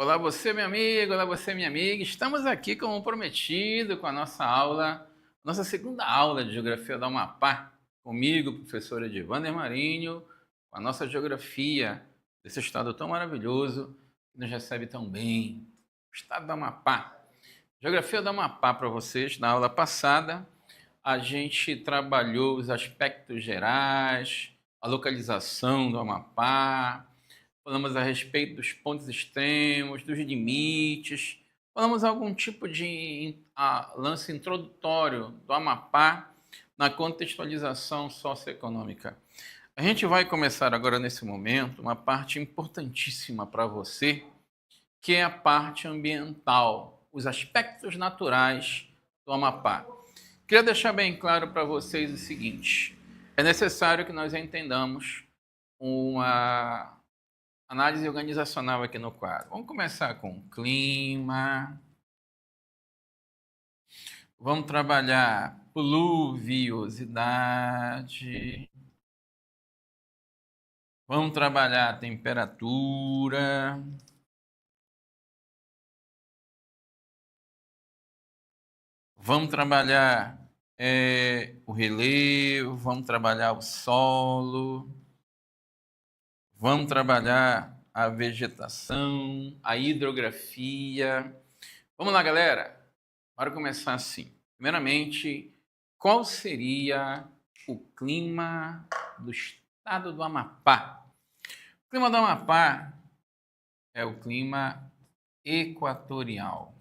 Olá você, meu amigo, olá você, minha amiga. Estamos aqui, como prometido, com a nossa aula, nossa segunda aula de Geografia do Amapá, comigo, professor Edivander Marinho, com a nossa geografia desse estado tão maravilhoso, que nos recebe tão bem, o estado do Amapá. Geografia do Amapá para vocês, na aula passada, a gente trabalhou os aspectos gerais, a localização do Amapá, falamos a respeito dos pontos extremos, dos limites, falamos algum tipo de lance introdutório do Amapá na contextualização socioeconômica. A gente vai começar agora, nesse momento, uma parte importantíssima para você, que é a parte ambiental, os aspectos naturais do Amapá. Queria deixar bem claro para vocês o seguinte: é necessário que nós entendamos uma análise organizacional aqui no quadro. Vamos começar com clima. Vamos trabalhar pluviosidade. Vamos trabalhar temperatura. Vamos trabalhar o relevo. Vamos trabalhar o solo. Vamos trabalhar a vegetação, a hidrografia. Vamos lá, galera. Bora começar assim. Primeiramente, qual seria o clima do estado do Amapá? O clima do Amapá é o clima equatorial.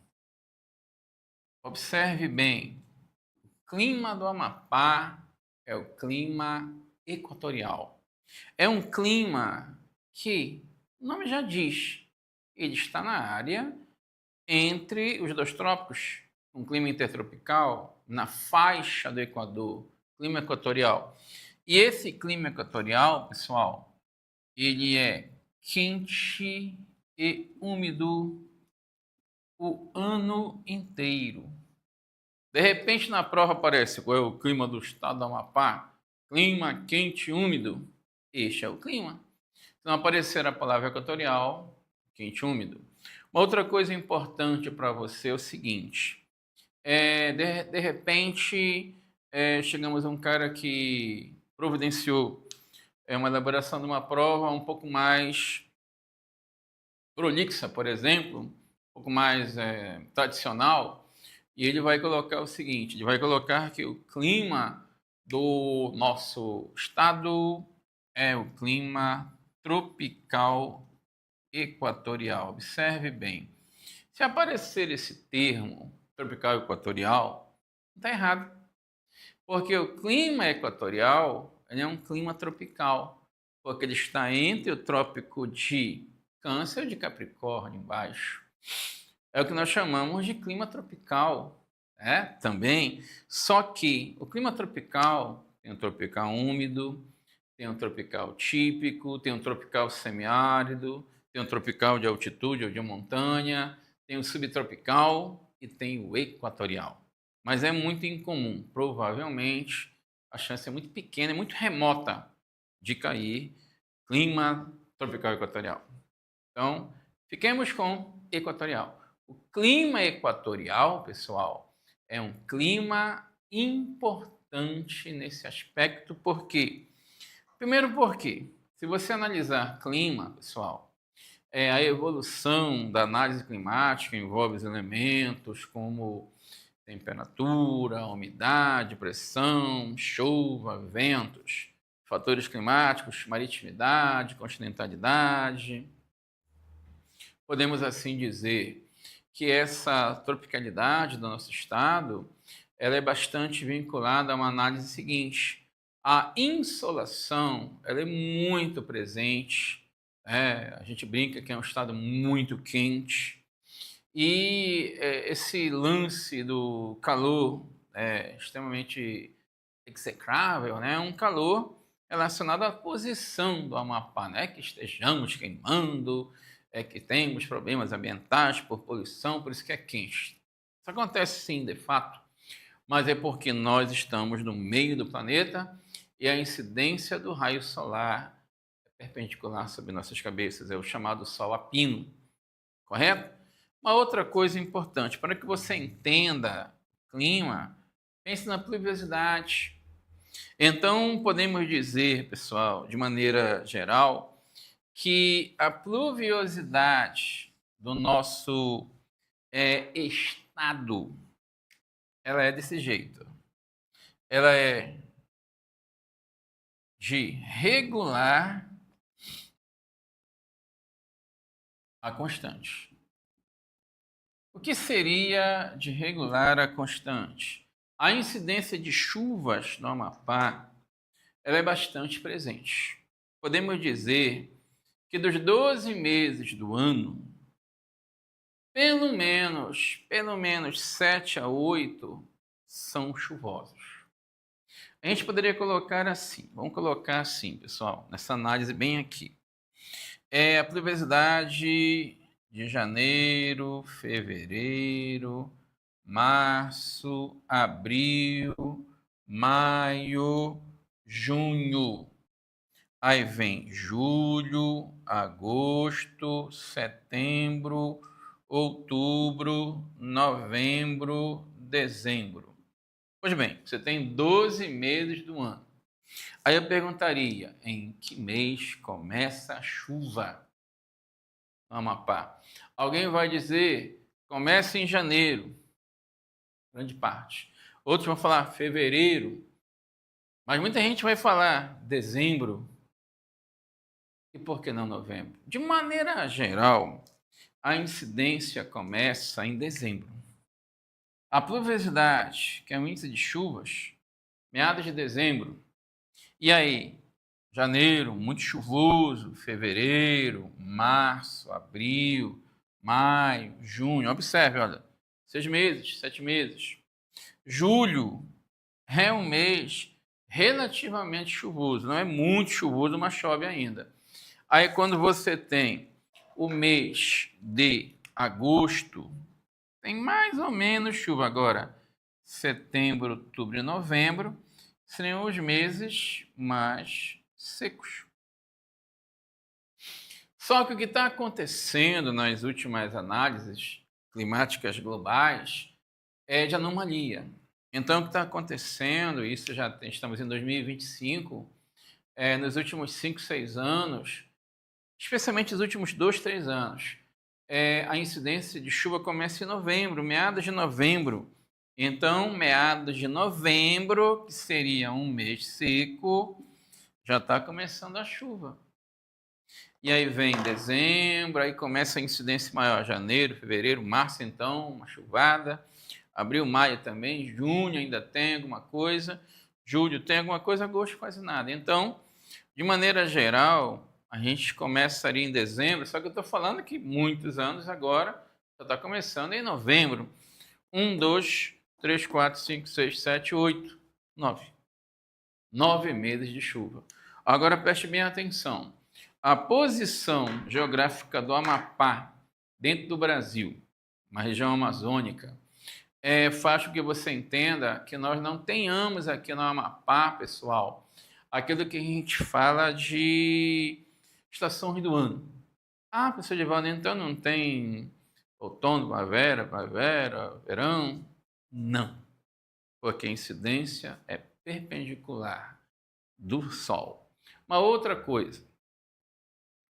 Observe bem, o clima do Amapá é o clima equatorial. É um clima que, o nome já diz, ele está na área entre os dois trópicos, um clima intertropical, na faixa do Equador, clima equatorial. E esse clima equatorial, pessoal, ele é quente e úmido o ano inteiro. De repente, na prova aparece qual é o clima do estado do Amapá? Clima quente e úmido. Este é o clima. Se não aparecer a palavra equatorial, quente e úmido. Uma outra coisa importante para você é o seguinte: de repente, chegamos a um cara que providenciou uma elaboração de uma prova um pouco mais prolixa, por exemplo, um pouco mais tradicional, e ele vai colocar o seguinte: ele vai colocar que o clima do nosso estado é o clima tropical equatorial. Observe bem. Se aparecer esse termo tropical equatorial, está errado. Porque o clima equatorial ele é um clima tropical. Porque ele está entre o trópico de Câncer e de Capricórnio embaixo. É o que nós chamamos de clima tropical, também. Só que o clima tropical tem um tropical úmido, tem um tropical típico, tem um tropical semiárido, tem um tropical de altitude ou de montanha, tem o subtropical e tem o equatorial. Mas é muito incomum, provavelmente a chance é muito pequena, é muito remota de cair clima tropical equatorial. Então, fiquemos com equatorial. O clima equatorial, pessoal, é um clima importante nesse aspecto, porque primeiro porque, se você analisar clima, pessoal, a evolução da análise climática envolve os elementos como temperatura, umidade, pressão, chuva, ventos, fatores climáticos, maritimidade, continentalidade. Podemos assim dizer que essa tropicalidade do nosso estado ela é bastante vinculada a uma análise seguinte: a insolação ela é muito presente, a gente brinca que é um estado muito quente, e esse lance do calor extremamente execrável, né? Um calor relacionado à posição do Amapá, né? Que estejamos queimando, que temos problemas ambientais por poluição, por isso que é quente. Isso acontece sim, de fato, mas é porque nós estamos no meio do planeta e a incidência do raio solar é perpendicular sobre nossas cabeças, é o chamado sol a pino. correto? Uma outra coisa importante, para que você entenda clima, pense na pluviosidade. Então, podemos dizer, pessoal, de maneira geral, que a pluviosidade do nosso estado, ela é desse jeito. Ela é de regular a constante. O que seria de regular a constante? A incidência de chuvas no Amapá, ela é bastante presente. Podemos dizer que dos 12 meses do ano, pelo menos 7 a 8 são chuvosos. A gente poderia colocar assim, vamos colocar assim, pessoal, nessa análise bem aqui. A pluviosidade de janeiro, fevereiro, março, abril, maio, junho. Aí vem julho, agosto, setembro, outubro, novembro, dezembro. Pois bem, você tem 12 meses do ano. Aí eu perguntaria, em que mês começa a chuva no Amapá? Alguém vai dizer, começa em janeiro, grande parte. Outros vão falar fevereiro, mas muita gente vai falar dezembro. E por que não novembro? De maneira geral, a incidência começa em dezembro. A pluviosidade, que é o índice de chuvas, meados de dezembro. E aí, janeiro, muito chuvoso, fevereiro, março, abril, maio, junho. Observe, olha, 6 meses, 7 meses. Julho é um mês relativamente chuvoso. Não é muito chuvoso, mas chove ainda. Aí, quando você tem o mês de agosto, tem mais ou menos chuva. Agora, setembro, outubro e novembro seriam os meses mais secos. Só que o que está acontecendo nas últimas análises climáticas globais é de anomalia. Então, o que está acontecendo, isso já estamos em 2025, nos últimos 5, 6 anos, especialmente os últimos 2, 3 anos, a incidência de chuva começa em novembro, meados de novembro. Então, meados de novembro, que seria um mês seco, já está começando a chuva. E aí vem dezembro, aí começa a incidência maior, janeiro, fevereiro, março, então, uma chuvada. Abril, maio também, junho ainda tem alguma coisa, julho tem alguma coisa, agosto quase nada. Então, de maneira geral, a gente começaria em dezembro, só que eu estou falando que muitos anos agora já está começando em novembro. 1, 2, 3, 4, 5, 6, 7, 8, 9. 9 meses de chuva. Agora preste bem atenção. A posição geográfica do Amapá dentro do Brasil, uma região amazônica, faz com que você entenda que nós não tenhamos aqui no Amapá, pessoal, aquilo que a gente fala de estações do ano. Ah, professor Divaldo, então não tem outono, primavera, verão? Não, porque a incidência é perpendicular do Sol. Uma outra coisa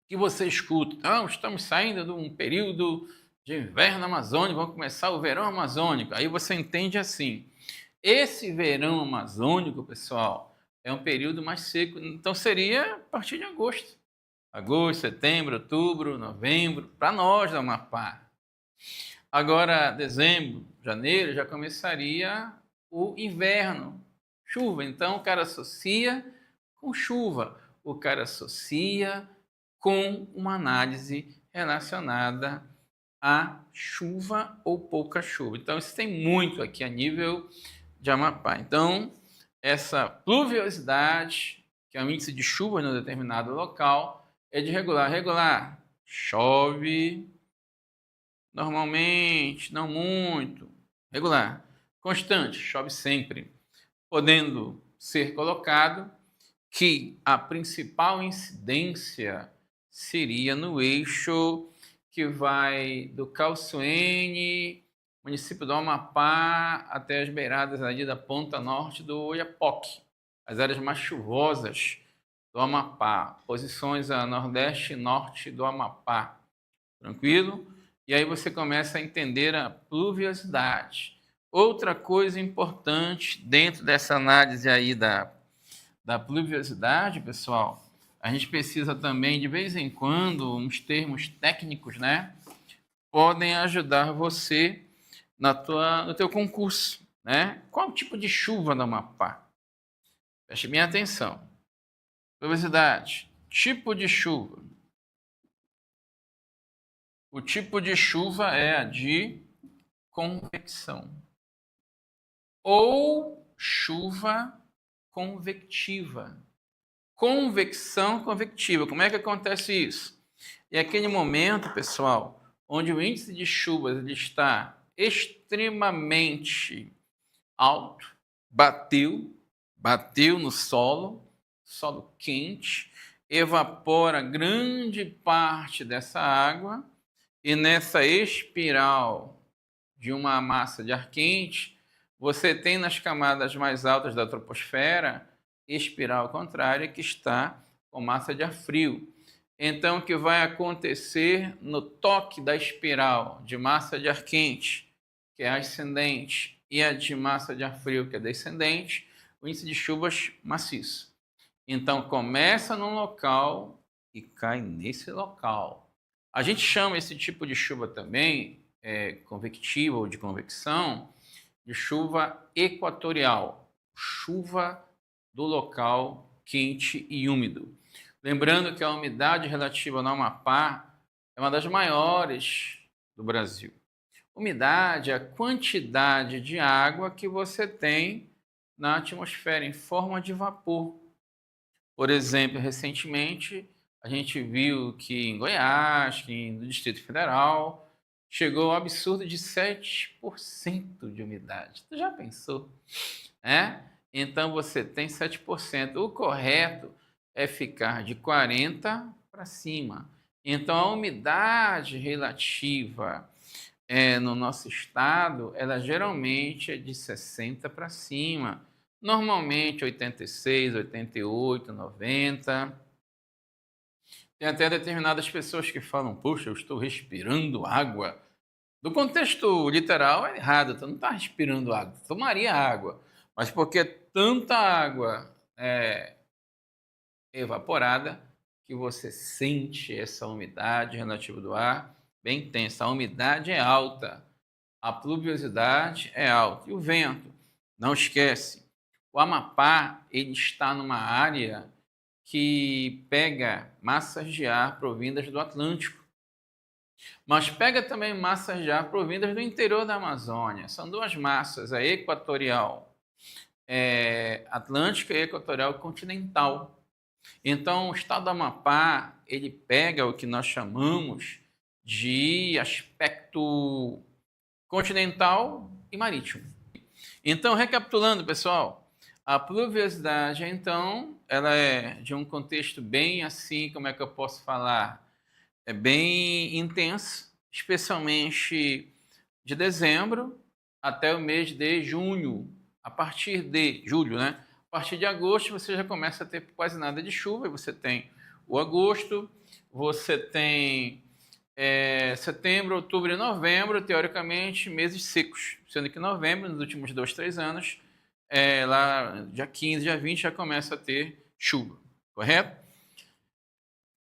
que você escuta, estamos saindo de um período de inverno amazônico, vamos começar o verão amazônico. Aí você entende assim, esse verão amazônico, pessoal, é um período mais seco, então seria a partir de agosto. Agosto, setembro, outubro, novembro, para nós do Amapá. Agora, dezembro, janeiro, já começaria o inverno, chuva. Então, o cara associa com chuva, o cara associa com uma análise relacionada a chuva ou pouca chuva. Então, isso tem muito aqui a nível de Amapá. Então, essa pluviosidade, que é o índice de chuva em um determinado local, é de regular. Regular, chove normalmente, não muito. Regular, constante, chove sempre. Podendo ser colocado que a principal incidência seria no eixo que vai do Calçoene, município do Amapá, até as beiradas ali da ponta norte do Oiapoque, as áreas mais chuvosas do Amapá, posições a nordeste e norte do Amapá, tranquilo? E aí você começa a entender a pluviosidade. Outra coisa importante dentro dessa análise aí da pluviosidade, pessoal, a gente precisa também, de vez em quando, uns termos técnicos, né? Podem ajudar você no teu concurso, né? Qual o tipo de chuva no Amapá? Preste bem atenção. Pluviosidade, tipo de chuva. O tipo de chuva é a de convecção ou chuva convectiva. Convecção convectiva. Como é que acontece isso? É aquele momento, pessoal, onde o índice de chuvas ele está extremamente alto, bateu no solo quente, evapora grande parte dessa água e nessa espiral de uma massa de ar quente, você tem nas camadas mais altas da troposfera espiral contrária que está com massa de ar frio. Então, o que vai acontecer no toque da espiral de massa de ar quente, que é ascendente, e a de massa de ar frio, que é descendente, o índice de chuvas maciço. Então, começa num local e cai nesse local. A gente chama esse tipo de chuva também, convectiva ou de convecção, de chuva equatorial, chuva do local quente e úmido. Lembrando que a umidade relativa no Amapá é uma das maiores do Brasil. Umidade é a quantidade de água que você tem na atmosfera em forma de vapor. Por exemplo, recentemente a gente viu que em Goiás, que no Distrito Federal, chegou ao absurdo de 7% de umidade. Tu já pensou? Então você tem 7%. O correto é ficar de 40 para cima. Então a umidade relativa no nosso estado, ela geralmente é de 60 para cima. Normalmente 86, 88, 90. Tem até determinadas pessoas que falam, poxa, eu estou respirando água. Do contexto literal é errado, tu não está respirando água, tu tomaria água. Mas porque tanta água evaporada que você sente essa umidade relativa do ar bem intensa. A umidade é alta, a pluviosidade é alta. E o vento, não esquece, o Amapá ele está numa área que pega massas de ar provindas do Atlântico, mas pega também massas de ar provindas do interior da Amazônia. São duas massas, a equatorial atlântica e a equatorial continental. Então, o estado do Amapá, ele pega o que nós chamamos de aspecto continental e marítimo. Então, recapitulando, pessoal, a pluviosidade, então, ela é de um contexto bem assim, como é que eu posso falar? É bem intenso, especialmente de dezembro até o mês de junho. A partir de julho, né? A partir de agosto você já começa a ter quase nada de chuva. Você tem o agosto, você tem setembro, outubro e novembro, teoricamente, meses secos. Sendo que novembro, nos últimos 2, 3 anos, lá dia 15, dia 20, já começa a ter chuva, correto?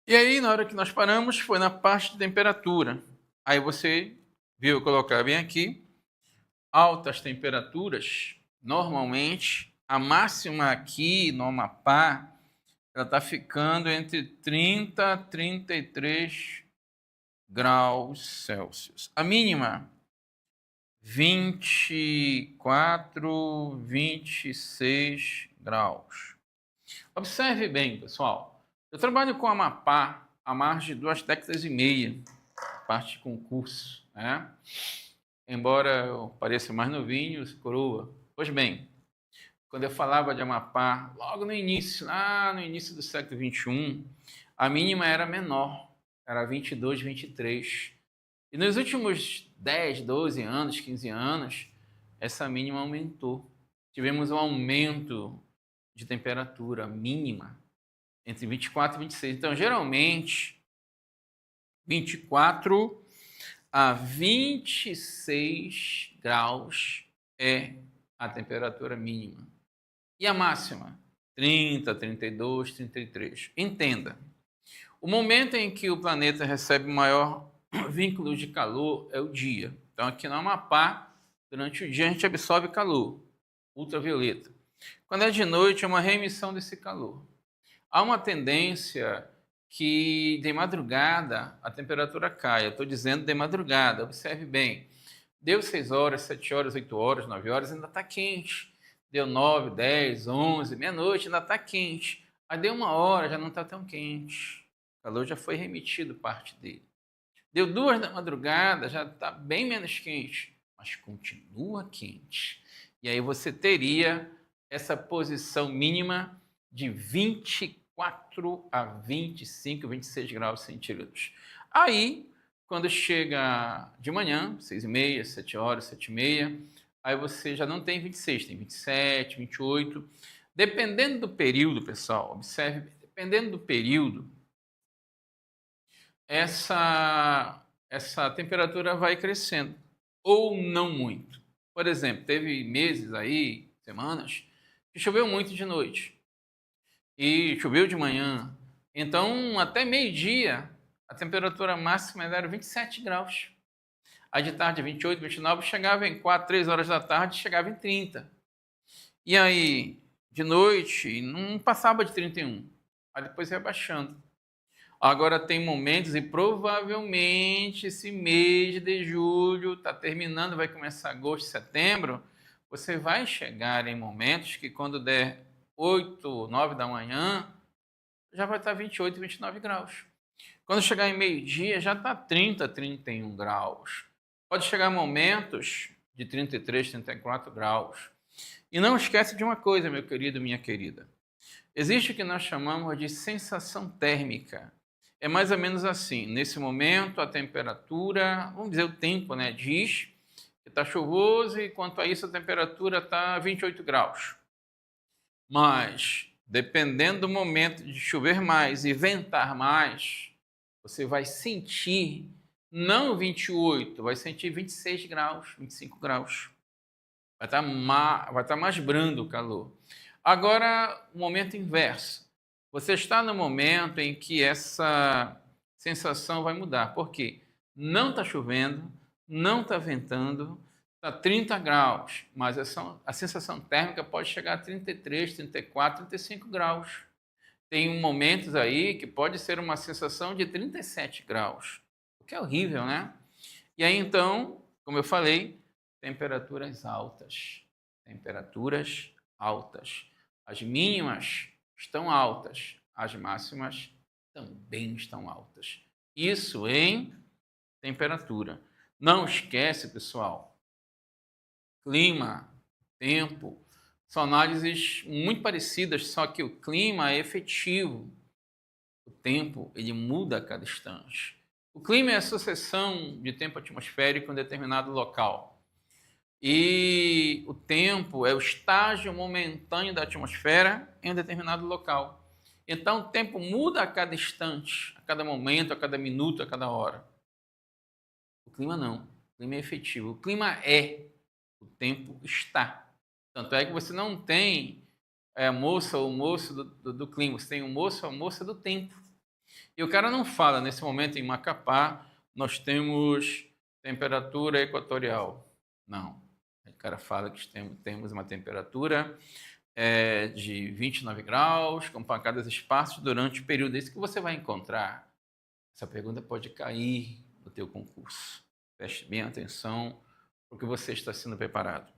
E aí, na hora que nós paramos, foi na parte de temperatura. Aí você viu eu colocar bem aqui, altas temperaturas, normalmente, a máxima aqui no Amapá, ela está ficando entre 30 e 33 graus Celsius. A mínima, 24, 26 graus. Observe bem, pessoal. Eu trabalho com o Amapá há mais de 2 décadas e meia, parte de concurso, né? Embora eu pareça mais novinho, coroa. Pois bem, quando eu falava de Amapá, logo no início, lá no início do século XXI, a mínima era menor. era 22, 23. E nos últimos 10, 12 anos, 15 anos, essa mínima aumentou. Tivemos um aumento de temperatura mínima entre 24 e 26. Então, geralmente, 24 a 26 graus é a temperatura mínima. E a máxima? 30, 32, 33. Entenda, o momento em que o planeta recebe maior vínculo de calor é o dia. Então, aqui no Amapá, durante o dia, a gente absorve calor ultravioleta. Quando é de noite, é uma reemissão desse calor. Há uma tendência que de madrugada a temperatura caia. Estou dizendo de madrugada, observe bem. Deu 6 horas, 7 horas, 8 horas, 9 horas, ainda está quente. Deu 9, 10, 11, meia-noite, ainda está quente. Aí deu 1 hora, já não está tão quente. O calor já foi remitido parte dele. Deu 2 da madrugada, já está bem menos quente, mas continua quente. E aí você teria essa posição mínima de 24 a 25, 26 graus centígrados. Aí, quando chega de manhã, 6h30, 7 horas, 7h30, aí você já não tem 26, tem 27, 28. Dependendo do período, pessoal, observe, dependendo do período, essa temperatura vai crescendo, ou não muito. Por exemplo, teve meses aí, semanas, que choveu muito de noite e choveu de manhã. Então, até meio-dia, a temperatura máxima era 27 graus. Aí de tarde, 28, 29, chegava em 4, 3 horas da tarde, chegava em 30. E aí, de noite, não passava de 31. Aí depois ia baixando. Agora tem momentos, e provavelmente esse mês de julho está terminando, vai começar agosto, setembro, você vai chegar em momentos que quando der 8, 9 da manhã, já vai estar 28, 29 graus. Quando chegar em meio-dia, já está 30, 31 graus. Pode chegar momentos de 33, 34 graus. E não esquece de uma coisa, meu querido, minha querida. Existe o que nós chamamos de sensação térmica. É mais ou menos assim, nesse momento a temperatura, vamos dizer o tempo, né, diz que está chuvoso e quanto a isso a temperatura está 28 graus. Mas, dependendo do momento de chover mais e ventar mais, você vai sentir, não 28, vai sentir 26 graus, 25 graus. Vai estar mais brando o calor. Agora, o momento inverso. Você está no momento em que essa sensação vai mudar. Por quê? Não está chovendo, não está ventando, está 30 graus, mas a sensação térmica pode chegar a 33, 34, 35 graus. Tem momentos aí que pode ser uma sensação de 37 graus, o que é horrível, né? E aí, então, como eu falei, temperaturas altas. Temperaturas altas. As mínimas estão altas, as máximas também estão altas. Isso em temperatura. Não esquece, pessoal, clima, tempo, são análises muito parecidas, só que o clima é efetivo. O tempo, ele muda a cada instante. O clima é a sucessão de tempo atmosférico em um determinado local. E o tempo é o estágio momentâneo da atmosfera em um determinado local. Então, o tempo muda a cada instante, a cada momento, a cada minuto, a cada hora. O clima não. O clima é efetivo. O clima é. O tempo está. Tanto é que você não tem moça ou moço do clima. Você tem o moço ou moça do tempo. E o cara não fala, nesse momento em Macapá, nós temos temperatura equatorial. Não. O cara fala que temos uma temperatura de 29 graus, com pancadas esparsas durante o período. É isso que você vai encontrar. Essa pergunta pode cair no teu concurso. Preste bem atenção, porque você está sendo preparado.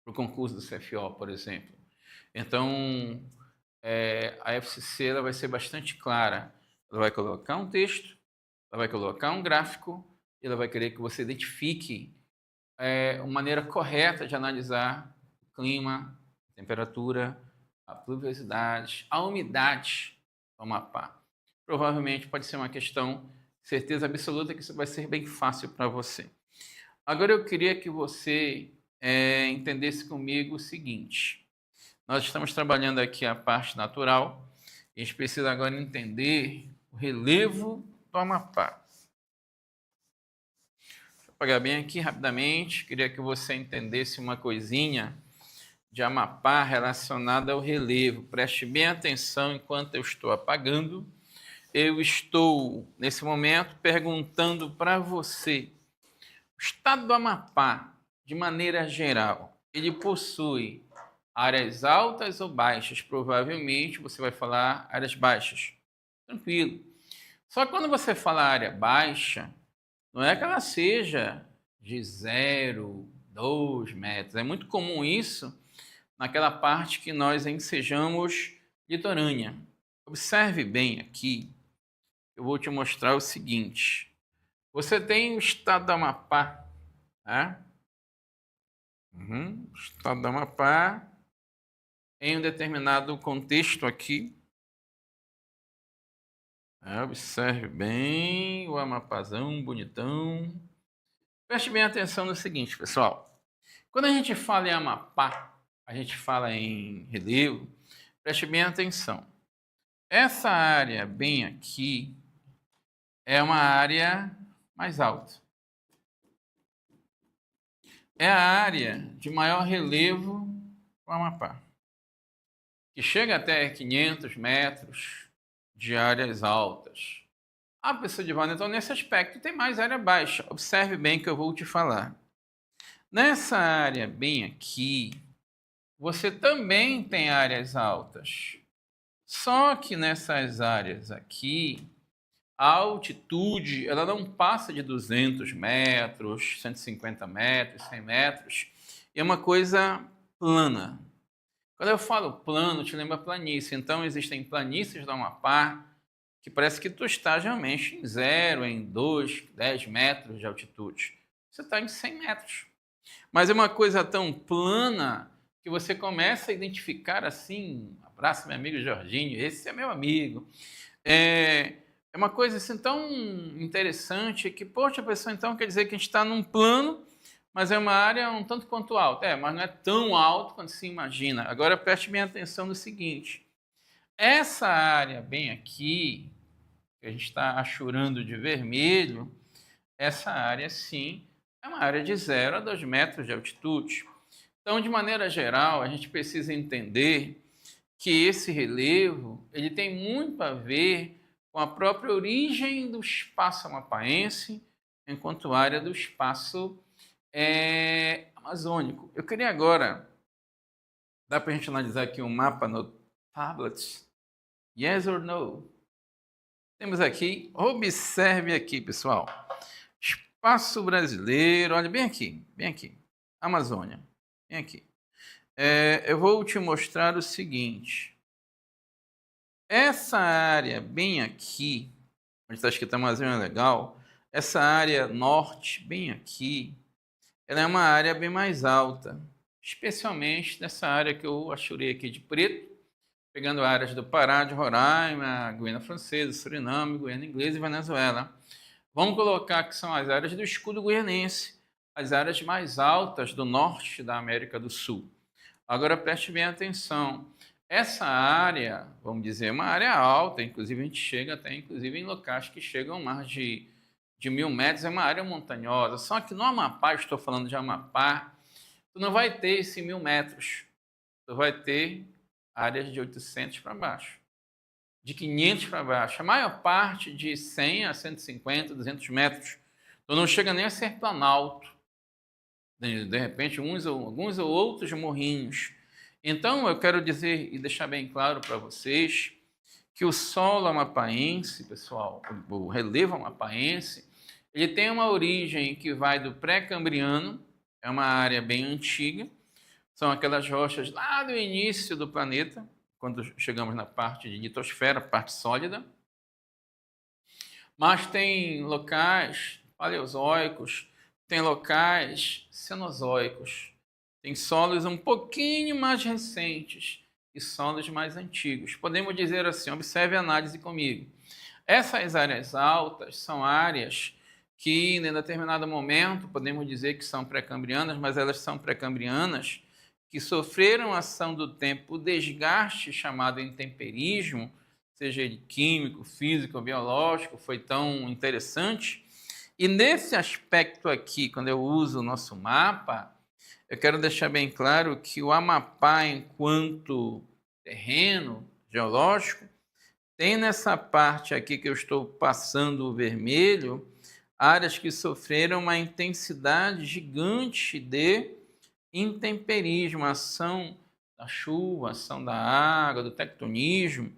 Para o concurso do CFO, por exemplo. Então, a FCC ela vai ser bastante clara. Ela vai colocar um texto, ela vai colocar um gráfico, e ela vai querer que você identifique uma maneira correta de analisar o clima, a temperatura, a pluviosidade, a umidade do Amapá. Provavelmente pode ser uma questão Certeza absoluta que isso vai ser bem fácil para você. Agora eu queria que você entendesse comigo o seguinte. Nós estamos trabalhando aqui a parte natural. A gente precisa agora entender o relevo do Amapá. Vou apagar bem aqui rapidamente. Queria que você entendesse uma coisinha de Amapá relacionada ao relevo. Preste bem atenção enquanto eu estou apagando. Eu estou, nesse momento, perguntando para você. O estado do Amapá, de maneira geral, ele possui áreas altas ou baixas? Provavelmente você vai falar áreas baixas. Tranquilo. Só que quando você fala área baixa, não é que ela seja de 0, 2 metros. É muito comum isso naquela parte que nós ensejamos litorânea. Observe bem aqui, eu vou te mostrar o seguinte. Você tem o estado do Amapá, né? O estado do Amapá em um determinado contexto aqui. Observe bem o Amapazão, bonitão. Preste bem atenção no seguinte, pessoal. Quando a gente fala em Amapá, a gente fala em relevo, preste bem atenção. Essa área bem aqui é uma área mais alta. É a área de maior relevo do Amapá, que chega até 500 metros de áreas altas. Ah, professor Divaldo, então nesse aspecto tem mais área baixa. Observe bem que eu vou te falar. Nessa área bem aqui, você também tem áreas altas. Só que nessas áreas aqui, a altitude ela não passa de 200 metros, 150 metros, 100 metros. E é uma coisa plana. Quando eu falo plano, te lembra planície. Então, existem planícies do Amapá que parece que tu está realmente em 0, em 2, 10 metros de altitude. Você está em 100 metros. Mas é uma coisa tão plana que você começa a identificar assim, abraço meu amigo Jorginho, esse é meu amigo. É uma coisa assim tão interessante que, poxa, pessoal, então quer dizer que a gente está num plano, mas é uma área um tanto quanto alta. Mas não é tão alto quanto se imagina. Agora preste bem atenção no seguinte. Essa área bem aqui, que a gente está achurando de vermelho, essa área sim é uma área de 0 a 2 metros de altitude. Então, de maneira geral, a gente precisa entender que esse relevo ele tem muito a ver com a própria origem do espaço amapaense, enquanto área do espaço amazônico. Eu queria agora, dá para a gente analisar aqui um mapa no tablet? Yes or no? Temos aqui, observe aqui, pessoal. Espaço brasileiro, olha bem aqui, Amazônia, bem aqui. Eu vou te mostrar o seguinte. Essa área bem aqui, onde está escrito Amazônia Legal, essa área norte bem aqui, ela é uma área bem mais alta, especialmente nessa área que eu achurei aqui de preto, pegando áreas do Pará, de Roraima, Guiana Francesa, Suriname, Guiana Inglesa e Venezuela. Vamos colocar que são as áreas do escudo guianense, as áreas mais altas do norte da América do Sul. Agora preste bem atenção. Essa área, vamos dizer, é uma área alta, inclusive a gente chega até inclusive em locais que chegam a mais de 1.000 metros, é uma área montanhosa. Só que no Amapá, estou falando de Amapá, tu não vai ter esse 1.000 metros. Tu vai ter áreas de 800 para baixo, de 500 para baixo. A maior parte de 100 a 150, 200 metros. Tu não chega nem a ser planalto. De repente, alguns ou outros morrinhos. Então, eu quero dizer e deixar bem claro para vocês que o solo amapaense, pessoal, o relevo amapaense, ele tem uma origem que vai do pré-cambriano, é uma área bem antiga, são aquelas rochas lá do início do planeta, quando chegamos na parte de litosfera, parte sólida, mas tem locais paleozoicos, tem locais cenozoicos, tem solos um pouquinho mais recentes e solos mais antigos. Podemos dizer assim, observe a análise comigo. Essas áreas altas são áreas que, em determinado momento, podemos dizer que são pré-cambrianas, mas elas são pré-cambrianas que sofreram ação do tempo, o desgaste chamado intemperismo, seja ele químico, físico ou biológico, foi tão interessante. E nesse aspecto aqui, quando eu uso o nosso mapa, eu quero deixar bem claro que o Amapá, enquanto terreno geológico, tem nessa parte aqui que eu estou passando o vermelho, áreas que sofreram uma intensidade gigante de intemperismo, ação da chuva, ação da água, do tectonismo.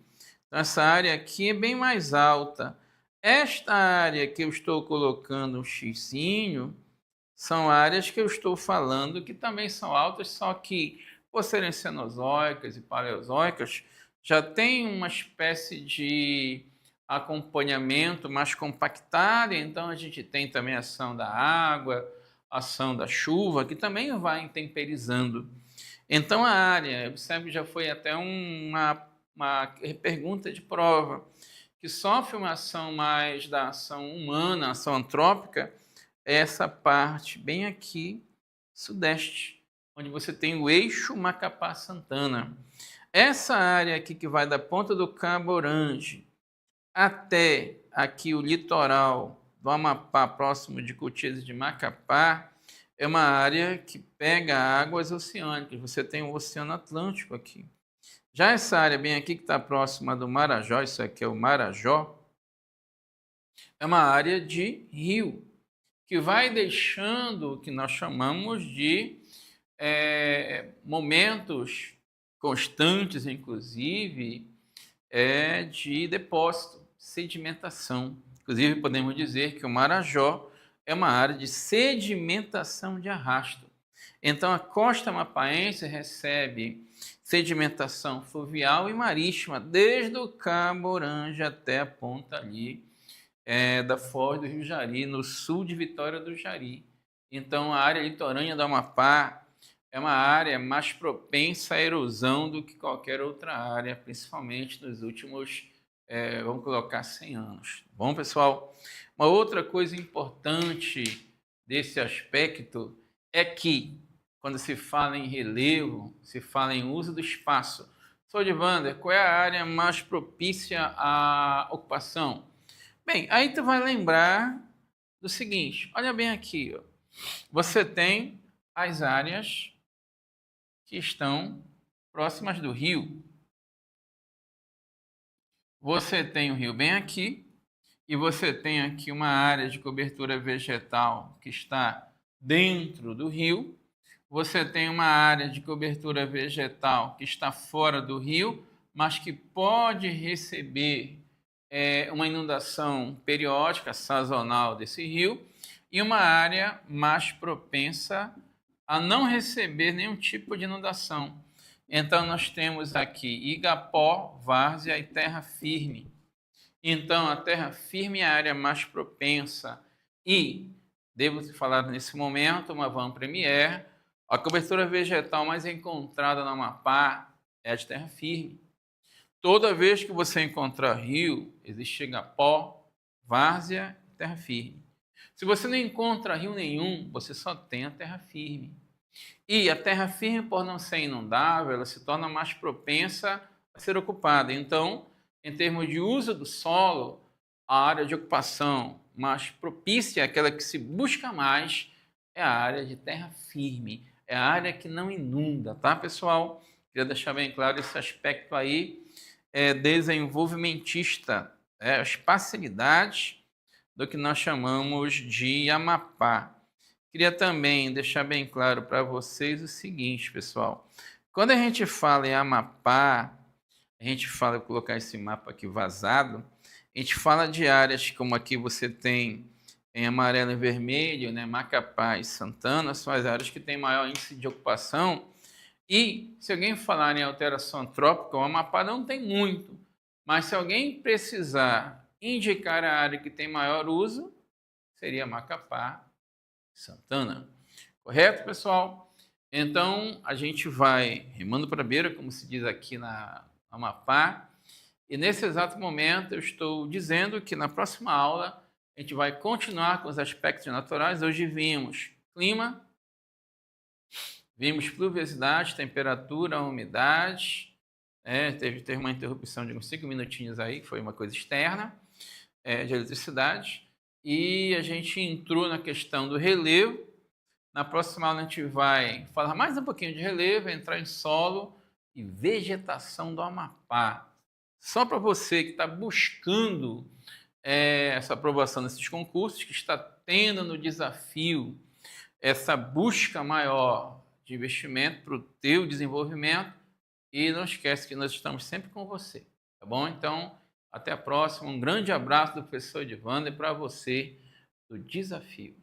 Então, essa área aqui é bem mais alta. Esta área que eu estou colocando um xizinho são áreas que eu estou falando que também são altas, só que, por serem cenozoicas e paleozoicas, já tem uma espécie de acompanhamento mais compactado, então a gente tem também a ação da água, a ação da chuva, que também vai intemperizando. Então a área, observe, já foi até uma pergunta de prova, que sofre uma ação mais da ação humana, ação antrópica, é essa parte bem aqui, sudeste, onde você tem o eixo Macapá-Santana. Essa área aqui que vai da ponta do Cabo Orange até aqui o litoral do Amapá, próximo de Cotias e de Macapá, é uma área que pega águas oceânicas. Você tem o Oceano Atlântico aqui. Já essa área bem aqui que está próxima do Marajó, isso aqui é o Marajó, é uma área de rio, que vai deixando o que nós chamamos de momentos constantes, inclusive, de depósito, sedimentação. Inclusive, podemos dizer que o Marajó é uma área de sedimentação de arrasto. Então, a costa mapaense recebe sedimentação fluvial e marítima, desde o Cabo Orange até a ponta ali da Foz do Rio Jari, no sul de Vitória do Jari. Então, a área litorânea do Amapá é uma área mais propensa à erosão do que qualquer outra área, principalmente nos últimos, vamos colocar, 100 anos. Bom, pessoal? Uma outra coisa importante desse aspecto é que, quando se fala em relevo, se fala em uso do espaço. Solivander, qual é a área mais propícia à ocupação? Bem, aí tu vai lembrar do seguinte, olha bem aqui, ó. Você tem as áreas que estão próximas do rio. Você tem o rio bem aqui e você tem aqui uma área de cobertura vegetal que está dentro do rio. Você tem uma área de cobertura vegetal que está fora do rio, mas que pode receber uma inundação periódica, sazonal desse rio, e uma área mais propensa a não receber nenhum tipo de inundação. Então, nós temos aqui Igapó, várzea e terra firme. Então, a terra firme é a área mais propensa e, devo falar nesse momento, uma van premier, a cobertura vegetal mais encontrada no Amapá é a de terra firme. Toda vez que você encontrar rio, existe igapó, várzea e terra firme. Se você não encontra rio nenhum, você só tem a terra firme. E a terra firme, por não ser inundável, ela se torna mais propensa a ser ocupada. Então, em termos de uso do solo, a área de ocupação mais propícia, aquela que se busca mais, é a área de terra firme. É a área que não inunda, tá, pessoal? Queria deixar bem claro esse aspecto aí desenvolvimentista, as facilidades do que nós chamamos de Amapá. Queria também deixar bem claro para vocês o seguinte, pessoal. Quando a gente fala em Amapá, a gente fala, vou colocar esse mapa aqui vazado, a gente fala de áreas como aqui você tem em amarelo e vermelho, né, Macapá e Santana, são as áreas que têm maior índice de ocupação. E se alguém falar em alteração antrópica, o Amapá não tem muito, mas se alguém precisar indicar a área que tem maior uso, seria Macapá e Santana. Correto, pessoal? Então, a gente vai remando para a beira, como se diz aqui na Amapá, E nesse exato momento eu estou dizendo que na próxima aula a gente vai continuar com os aspectos naturais. Hoje vimos clima, vimos pluviosidade, temperatura, umidade. Teve uma interrupção de uns 5 minutinhos aí, que foi uma coisa externa, de eletricidade. E a gente entrou na questão do relevo. Na próxima aula a gente vai falar mais um pouquinho de relevo, entrar em solo e vegetação do Amapá. Só para você que está buscando essa aprovação nesses concursos, que está tendo no desafio essa busca maior de investimento para o teu desenvolvimento, e não esquece que nós estamos sempre com você, tá bom? Então, até a próxima. Um grande abraço do professor Edivander para você do desafio.